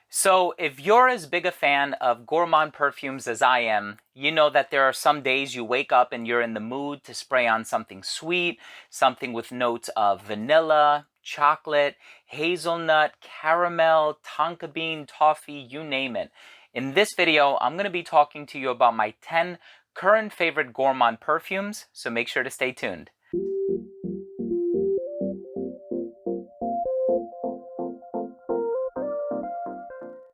So, if you're as big a fan of Gourmand perfumes as I am, you know that there are some days you wake up and you're in the mood to spray on something sweet, something with notes of vanilla, chocolate, hazelnut, caramel, tonka bean, toffee, you name it. In this video, I'm going to be talking to you about my 10 current favorite Gourmand perfumes, so make sure to stay tuned.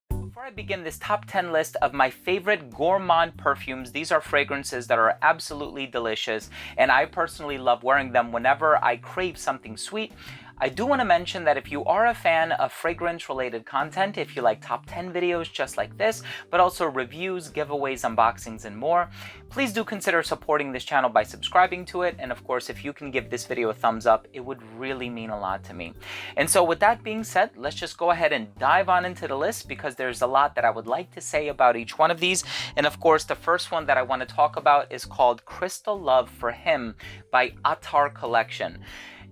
Before I begin this top 10 list of my favorite Gourmand perfumes, these are fragrances that are absolutely delicious, and I personally love wearing them whenever I crave something sweet. I do want to mention that if you are a fan of fragrance-related content, if you like top 10 videos just like this, but also reviews, giveaways, unboxings, and more, please do consider supporting this channel by subscribing to it. And of course, if you can give this video a thumbs up, it would really mean a lot to me. And so with that being said, let's just go ahead and dive on into the list because there's a lot that I would like to say about each one of these. And of course, the first one that I want to talk about is called Crystal Love for Him by Attar Collection.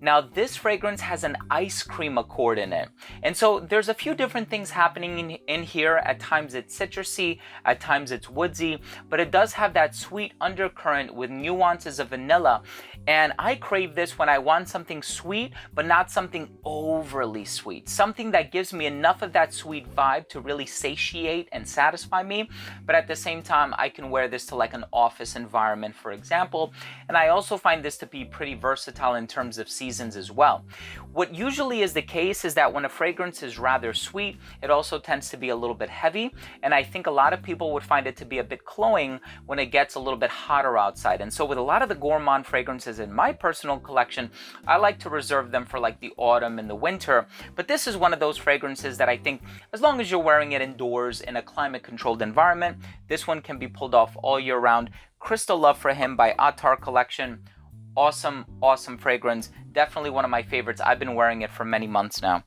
Now, this fragrance has an ice cream accord in it. And so there's a few different things happening in here. At times it's citrusy, at times it's woodsy, but it does have that sweet undercurrent with nuances of vanilla. And I crave this when I want something sweet, but not something overly sweet. Something that gives me enough of that sweet vibe to really satiate and satisfy me. But at the same time, I can wear this to like an office environment, for example. And I also find this to be pretty versatile in terms of seasons as well. What usually is the case is that when a fragrance is rather sweet, it also tends to be a little bit heavy. And I think a lot of people would find it to be a bit cloying when it gets a little bit hotter outside. And so with a lot of the Gourmand fragrances in my personal collection, I like to reserve them for like the autumn and the winter. But this is one of those fragrances that I think as long as you're wearing it indoors in a climate controlled environment, this one can be pulled off all year round. Crystal Love for Him by Attar Collection. Awesome fragrance. Definitely one of my favorites. I've been wearing it for many months now.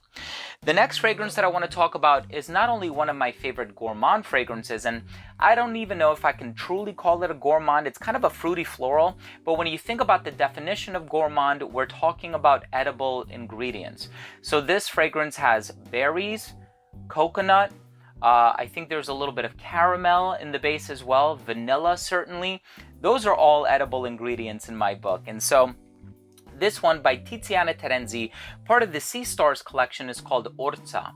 The next fragrance that I want to talk about is not only one of my favorite Gourmand fragrances, and I don't even know if I can truly call it a Gourmand. It's kind of a fruity floral, but when you think about the definition of Gourmand, we're talking about edible ingredients. So this fragrance has berries, coconut, I think there's a little bit of caramel in the base as well, vanilla certainly. Those are all edible ingredients in my book. And so this one by Tiziana Terenzi, part of the C-Stars collection, is called Orza.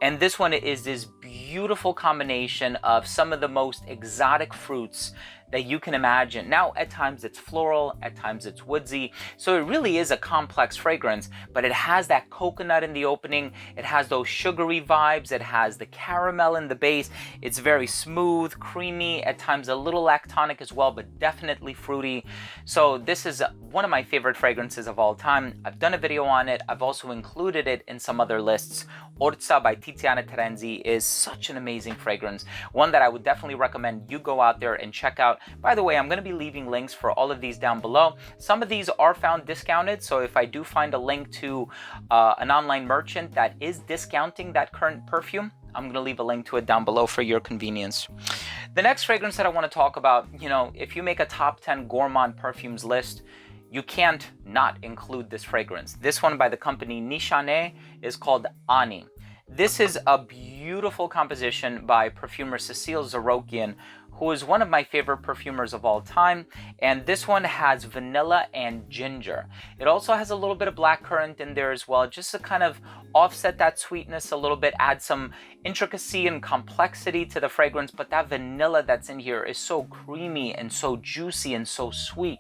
And this one is this beautiful combination of some of the most exotic fruits that you can imagine. Now, at times it's floral, at times it's woodsy. So it really is a complex fragrance, but it has that coconut in the opening. It has those sugary vibes. It has the caramel in the base. It's very smooth, creamy, at times a little lactonic as well, but definitely fruity. So this is one of my favorite fragrances of all time. I've done a video on it. I've also included it in some other lists. Orza by Tiziana Terenzi is such an amazing fragrance. One that I would definitely recommend you go out there and check out. By the way, I'm going to be leaving links for all of these down below. Some of these are found discounted, so if I do find a link to an online merchant that is discounting that current perfume, I'm going to leave a link to it down below for your convenience. The next fragrance that I want to talk about, if you make a top 10 Gourmand perfumes list, you can't not include this fragrance. This one by the company Nishane is called Ani. This is a beautiful composition by perfumer Cecile Zarokian, who is one of my favorite perfumers of all time. And this one has vanilla and ginger. It also has a little bit of blackcurrant in there as well, just to kind of offset that sweetness a little bit, add some intricacy and complexity to the fragrance. But that vanilla that's in here is so creamy and so juicy and so sweet.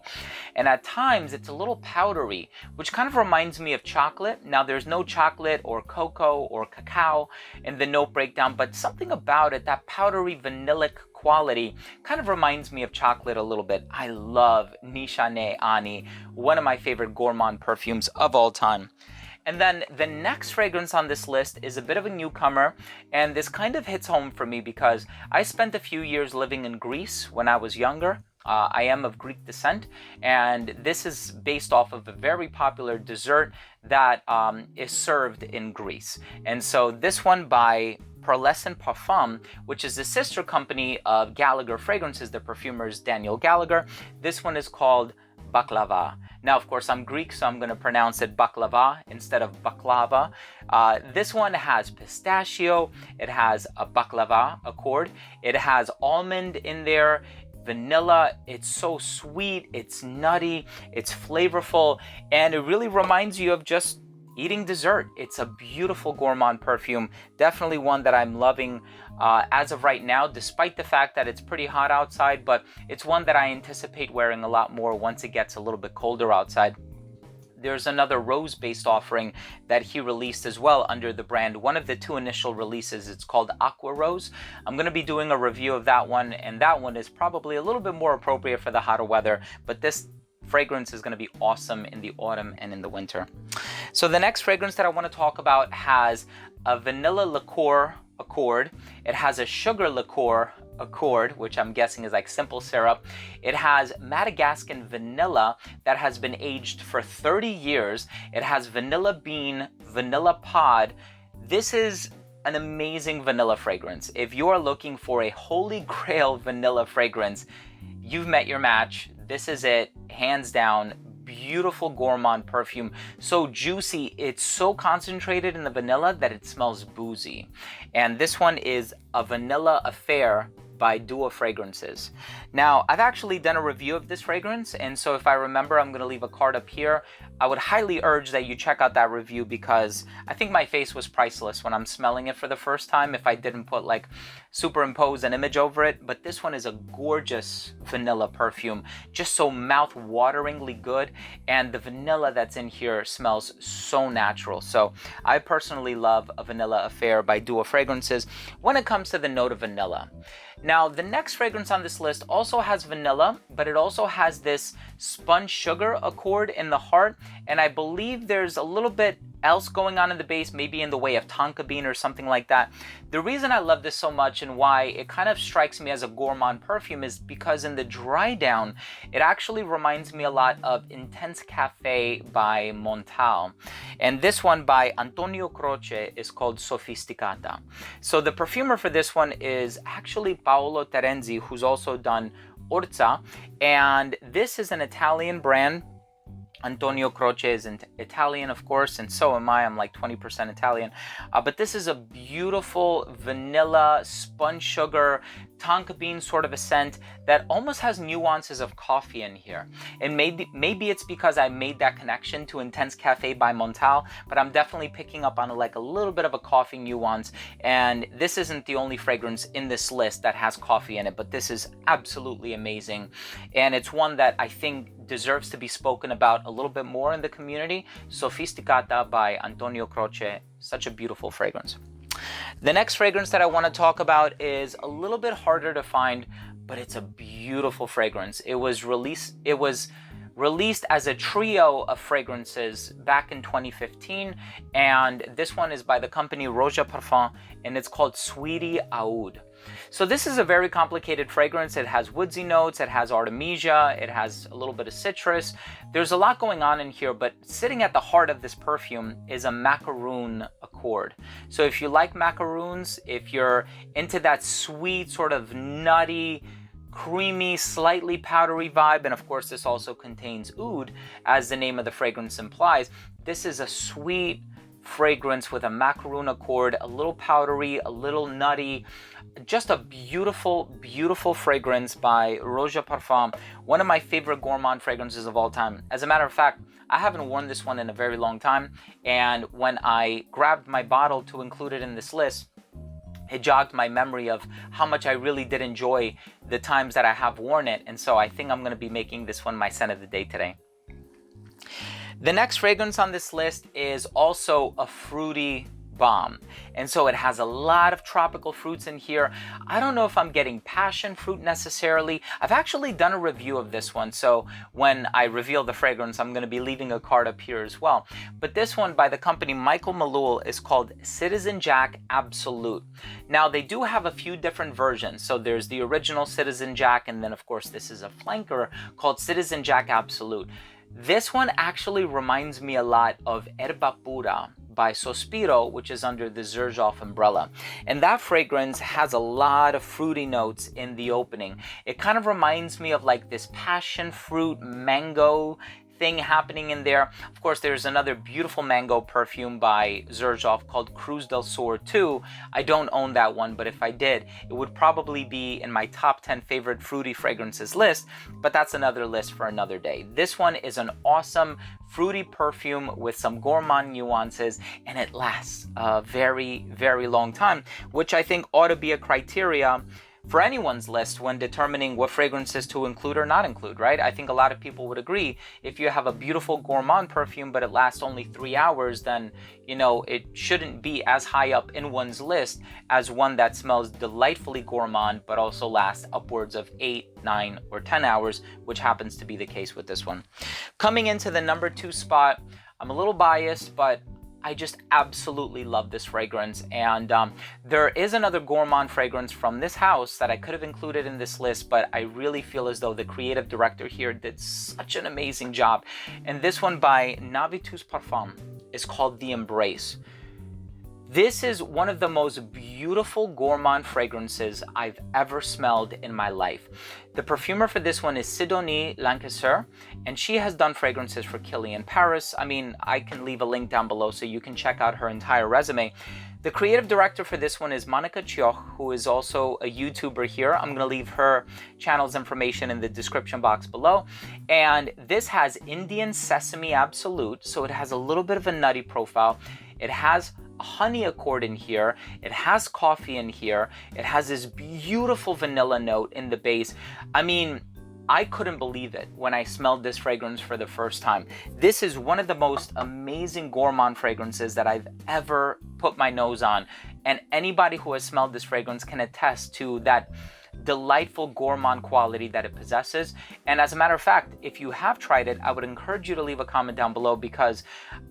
And at times it's a little powdery, which kind of reminds me of chocolate. Now there's no chocolate or cocoa or cacao in the note breakdown, but something about it, that powdery vanillic quality, kind of reminds me of chocolate a little bit. I love Nishane Ani, one of my favorite Gourmand perfumes of all time. And then the next fragrance on this list is a bit of a newcomer, and this kind of hits home for me because I spent a few years living in Greece when I was younger. I am of Greek descent, and this is based off of a very popular dessert that is served in Greece. And so this one by Redolessence Parfums, which is the sister company of Gallagher Fragrances, the perfumers Daniel Gallagher. This one is called Baklava. Now, of course, I'm Greek, so I'm going to pronounce it baklava instead of baklava. This one has pistachio, it has a baklava accord, it has almond in there, vanilla. It's so sweet, it's nutty, it's flavorful, and it really reminds you of just eating dessert. It's a beautiful gourmand perfume, definitely one that I'm loving as of right now, despite the fact that it's pretty hot outside, but it's one that I anticipate wearing a lot more once it gets a little bit colder outside. There's another rose-based offering that he released as well under the brand. One of the two initial releases, it's called Aqua Rose. I'm going to be doing a review of that one, and that one is probably a little bit more appropriate for the hotter weather, but this fragrance is going to be awesome in the autumn and in the winter. So the next fragrance that I want to talk about has a vanilla liqueur accord. It has a sugar liqueur accord, which I'm guessing is like simple syrup. It has Madagascan vanilla that has been aged for 30 years. It has vanilla bean, vanilla pod. This is an amazing vanilla fragrance. If you are looking for a holy grail vanilla fragrance, you've met your match. This is it, hands down. Beautiful gourmand perfume, so juicy, it's so concentrated in the vanilla that it smells boozy. And this one is a Vanilla Affair by Duo Fragrances. Now, I've actually done a review of this fragrance, and so if I remember, I'm going to leave a card up here. I would highly urge that you check out that review because I think my face was priceless when I'm smelling it for the first time if I didn't put like superimpose an image over it. But this one is a gorgeous vanilla perfume, just so mouth-wateringly good, and the vanilla that's in here smells so natural. So I personally love a Vanilla Affair by Duo Fragrances when it comes to the note of vanilla. Now, the next fragrance on this list also has vanilla, but it also has this sponge sugar accord in the heart, and I believe there's a little bit else going on in the base, maybe in the way of tonka bean or something like that. The reason I love this so much and why it kind of strikes me as a gourmand perfume is because in the dry down, it actually reminds me a lot of Intense Cafe by Montal. And this one by Antonio Croce is called Sofisticata. So the perfumer for this one is actually Paolo Terenzi, who's also done Orza. And this is an Italian brand. Antonio Croce is Italian, of course, and so am I. I'm like 20% Italian. But this is a beautiful vanilla, sponge sugar, tonka bean sort of a scent that almost has nuances of coffee in here. And maybe it's because I made that connection to Intense Cafe by Montal, but I'm definitely picking up on like a little bit of a coffee nuance. And this isn't the only fragrance in this list that has coffee in it, but this is absolutely amazing. And it's one that I think deserves to be spoken about a little bit more in the community. Sofisticata by Antonio Croce, such a beautiful fragrance. The next fragrance that I want to talk about is a little bit harder to find, but it's a beautiful fragrance. It was released as a trio of fragrances back in 2015, and this one is by the company Roja Parfum, and it's called Sweetie Oud. So this is a very complicated fragrance. It has woodsy notes, it has artemisia, it has a little bit of citrus. There's a lot going on in here, but sitting at the heart of this perfume is a macaroon accord. So if you like macaroons, if you're into that sweet, sort of nutty, creamy, slightly powdery vibe, and of course this also contains oud, as the name of the fragrance implies, this is a sweet fragrance with a macaroon accord, a little powdery, a little nutty, just a beautiful, beautiful fragrance by Roja Parfum, one of my favorite gourmand fragrances of all time. As a matter of fact, I haven't worn this one in a very long time, and when I grabbed my bottle to include it in this list, it jogged my memory of how much I really did enjoy the times that I have worn it, and so I think I'm going to be making this one my scent of the day today. The next fragrance on this list is also a fruity bomb, and so it has a lot of tropical fruits in here. I don't know if I'm getting passion fruit necessarily. I've actually done a review of this one, so when I reveal the fragrance, I'm going to be leaving a card up here as well. But this one by the company Michael Malul is called Citizen Jack Absolute. Now they do have a few different versions. So there's the original Citizen Jack, and then of course this is a flanker called Citizen Jack Absolute. This one actually reminds me a lot of Erba Pura by Sospiro, which is under the Xerjoff umbrella. And that fragrance has a lot of fruity notes in the opening. It kind of reminds me of like this passion fruit mango thing happening in there. Of course, there's another beautiful mango perfume by Xerjoff called Cruz del Sur 2. I don't own that one, but if I did, it would probably be in my top 10 favorite fruity fragrances list, but that's another list for another day. This one is an awesome fruity perfume with some gourmand nuances, and it lasts a very, very long time, which I think ought to be a criteria for anyone's list when determining what fragrances to include or not include, right? I think a lot of people would agree if you have a beautiful gourmand perfume but it lasts only 3 hours, then, you know, it shouldn't be as high up in one's list as one that smells delightfully gourmand but also lasts upwards of 8, 9, or 10 hours, which happens to be the case with this one. Coming into the number 2 spot, I'm a little biased, but I just absolutely love this fragrance, and there is another gourmand fragrance from this house that I could have included in this list, but I really feel as though the creative director here did such an amazing job. And this one by Navitus Parfums is called The Embrace. This is one of the most beautiful gourmand fragrances I've ever smelled in my life. The perfumer for this one is Sidonie LANCESSEUR'S, and she has done fragrances for Kilian Paris. I mean, I can leave a link down below so you can check out her entire resume. The creative director for this one is MONIKA, who is also a YouTuber here. I'm going to leave her channel's information in the description box below. And this has Indian Sesame Absolute, so it has a little bit of a nutty profile. It has honey accord in here, it has coffee in here, it has this beautiful vanilla note in the base. I mean, I couldn't believe it when I smelled this fragrance for the first time. This is one of the most amazing gourmand fragrances that I've ever put my nose on, and anybody who has smelled this fragrance can attest to that delightful gourmand quality that it possesses. And as a matter of fact, if you have tried it, I would encourage you to leave a comment down below, because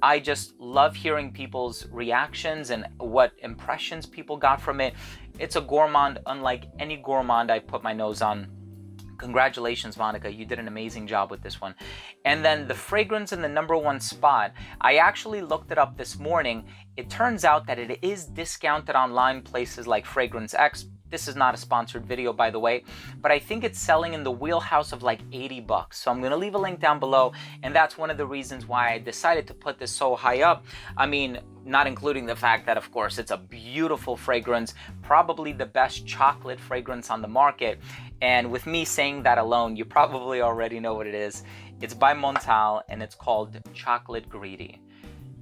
I just love hearing people's reactions and what impressions people got from it. It's a gourmand unlike any gourmand I put my nose on. Congratulations, Monika, you did an amazing job with this one. And then the fragrance in the number 1 spot, I actually looked it up this morning. It turns out that it is discounted online places like Fragrance X. This is not a sponsored video, by the way, but I think it's selling in the wheelhouse of like 80 bucks. So I'm going to leave a link down below, and that's one of the reasons why I decided to put this so high up. I mean, not including the fact that, of course, it's a beautiful fragrance, probably the best chocolate fragrance on the market. And with me saying that alone, you probably already know what it is. It's by Montal, and it's called Chocolate Greedy.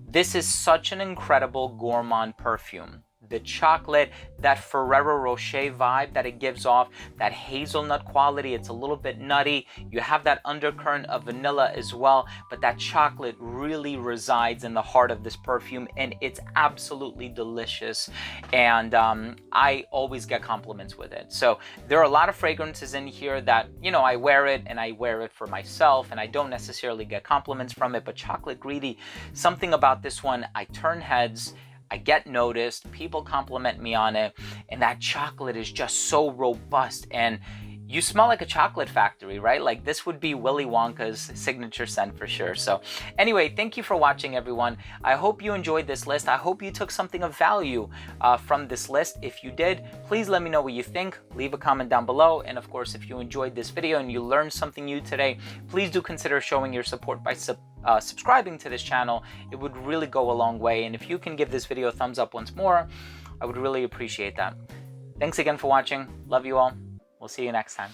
This is such an incredible gourmand perfume. The chocolate, that Ferrero Rocher vibe that it gives off, that hazelnut quality, it's a little bit nutty. You have that undercurrent of vanilla as well, but that chocolate really resides in the heart of this perfume, and it's absolutely delicious. And I always get compliments with it. So there are a lot of fragrances in here that, you know, I wear it and I wear it for myself and I don't necessarily get compliments from it, but Chocolate Greedy, something about this one, I turn heads, I get noticed, people compliment me on it, and that chocolate is just so robust, and you smell like a chocolate factory, right? Like this would be Willy Wonka's signature scent for sure. So anyway, thank you for watching, everyone. I hope you enjoyed this list. I hope you took something of value from this list. If you did, please let me know what you think. Leave a comment down below. And of course, if you enjoyed this video and you learned something new today, please do consider showing your support by subscribing to this channel. It would really go a long way. And if you can give this video a thumbs up once more, I would really appreciate that. Thanks again for watching. Love you all. We'll see you next time.